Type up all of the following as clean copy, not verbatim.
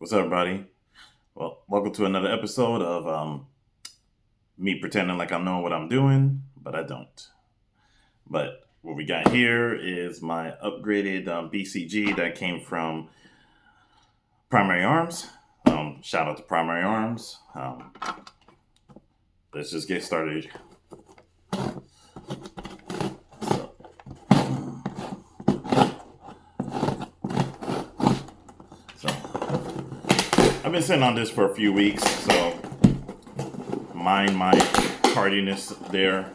What's up, everybody? Well, welcome to another episode of me pretending like I know what I'm doing, but I don't. But what we got here is my upgraded BCG that came from Primary Arms. Shout out to Primary Arms. Let's just get started. So, I've been sitting on this for a few weeks, so mind my tardiness there.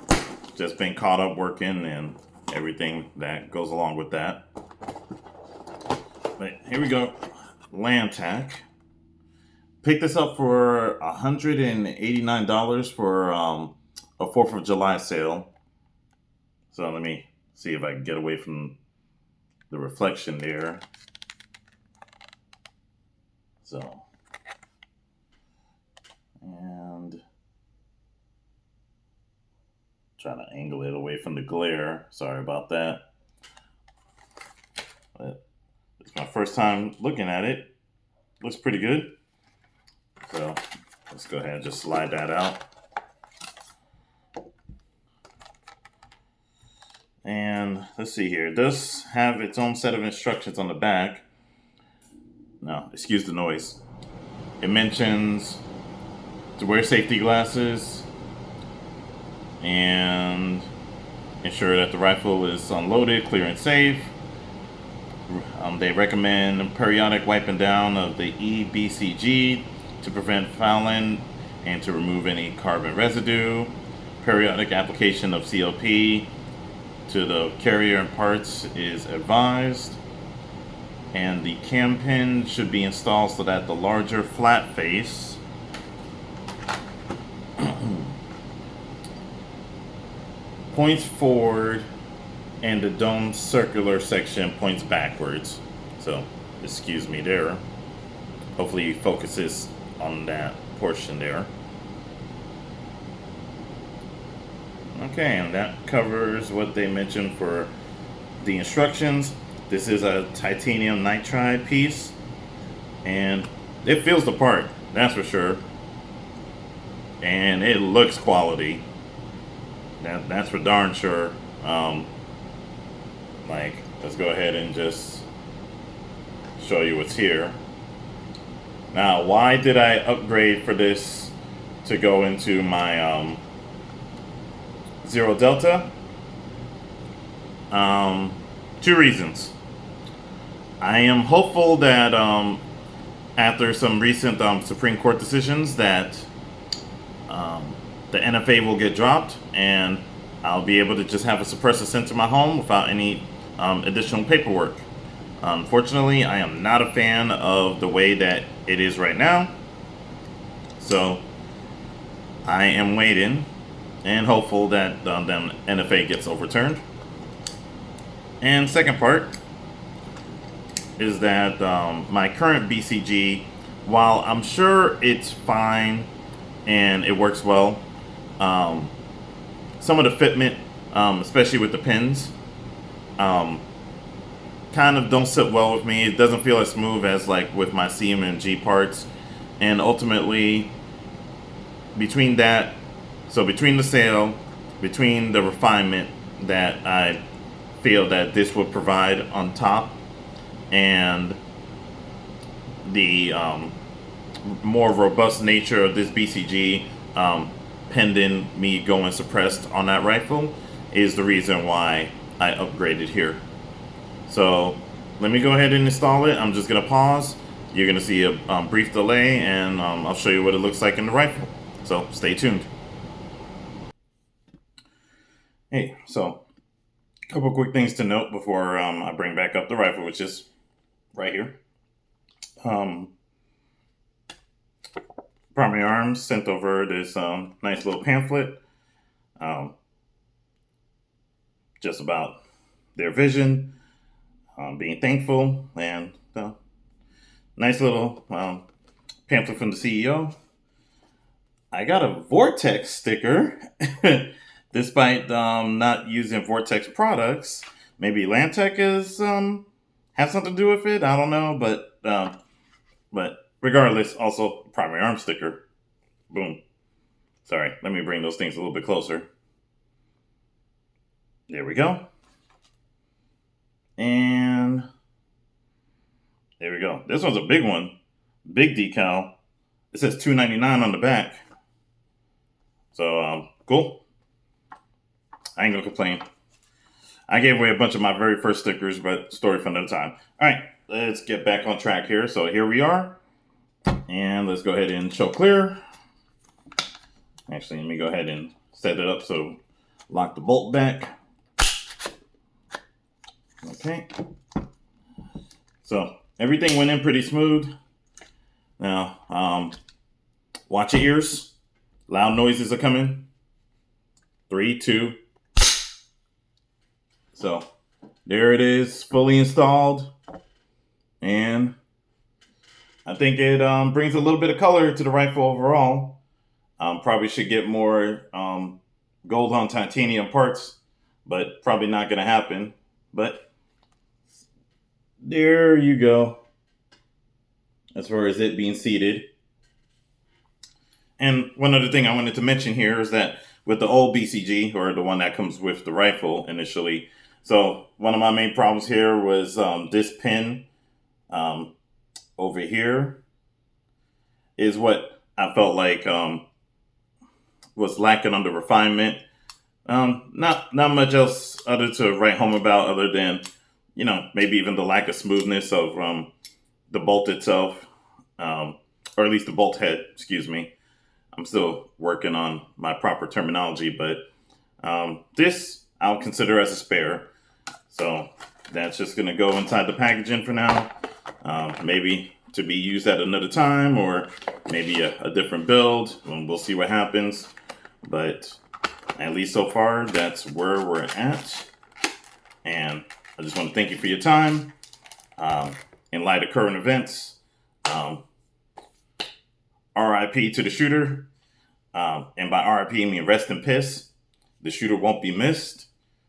Just been caught up working and everything that goes along with that. But here we go. Lantac. Picked this up for $189 for a 4th of July sale. So let me see if I can get away from the reflection there. So, and trying to angle it away from the glare. Sorry about that. But it's my first time looking at it. Looks pretty good. So let's go ahead and just slide that out. And let's see here. It does have its own set of instructions on the back. Now, excuse the noise. It mentions to wear safety glasses and ensure that the rifle is unloaded, clear, and safe. They recommend periodic wiping down of the E-BCG to prevent fouling and to remove any carbon residue. Periodic application of CLP to the carrier and parts is advised. And the cam pin should be installed so that the larger flat face points forward and the dome circular section points backwards. So, excuse me there. Hopefully it focuses on that portion there. Okay, and that covers what they mentioned for the instructions. This is a titanium nitride piece, and it feels the part, that's for sure. And it looks quality. That's for darn sure. Let's go ahead and just show you what's here. Now, why did I upgrade for this to go into my Zero Delta? Two reasons. I am hopeful that after some recent Supreme Court decisions that the NFA will get dropped and I'll be able to just have a suppressor sent to my home without any additional paperwork. Unfortunately, I am not a fan of the way that it is right now. So I am waiting and hopeful that the NFA gets overturned. And second part is that my current BCG, while I'm sure it's fine and it works well, some of the fitment, especially with the pins, kind of don't sit well with me. It doesn't feel as smooth as like with my CM&G parts. And ultimately, between that, so between the sale, between the refinement that I feel that this would provide on top, and the more robust nature of this BCG, pending me going suppressed on that rifle, is the reason why I upgraded here. So let me go ahead and install it. I'm just gonna pause. You're gonna see a brief delay, and I'll show you what it looks like in the rifle. So stay tuned. Hey, so a couple quick things to note before I bring back up the rifle, which is right here. Primary Arms sent over this nice little pamphlet just about their vision, being thankful, and nice little pamphlet from the CEO. I got a Vortex sticker, despite not using Vortex products. Maybe Lantac is have something to do with it. I don't know, but regardless, also primary arm sticker. Boom. Sorry, let me bring those things a little bit closer. There we go. And there we go. This one's a big one. Big decal. It says $2.99 on the back. So, cool. I ain't gonna complain. I gave away a bunch of my very first stickers, but story for another time. All right, let's get back on track here. So here we are. And let's go ahead and show clear. Actually, let me go ahead and set it up so lock the bolt back. Okay. So everything went in pretty smooth. Now, watch your ears. Loud noises are coming. 3, 2. So there it is, fully installed. And I think it brings a little bit of color to the rifle overall. Probably should get more gold on titanium parts, but probably not going to happen. But there you go, as far as it being seated. And one other thing I wanted to mention here is that with the old BCG, or the one that comes with the rifle initially, so one of my main problems here was this pin over here is what I felt like was lacking on the refinement. Not much else other to write home about, other than, you know, maybe even the lack of smoothness of the bolt itself, or at least the bolt head, excuse me. I'm still working on my proper terminology, but this I'll consider as a spare. So that's just going to go inside the packaging for now. Maybe to be used at another time, or maybe a different build. We'll see what happens. But at least so far, that's where we're at. And I just want to thank you for your time. In light of current events, RIP to the shooter. And by RIP, I mean rest in piss. The shooter won't be missed.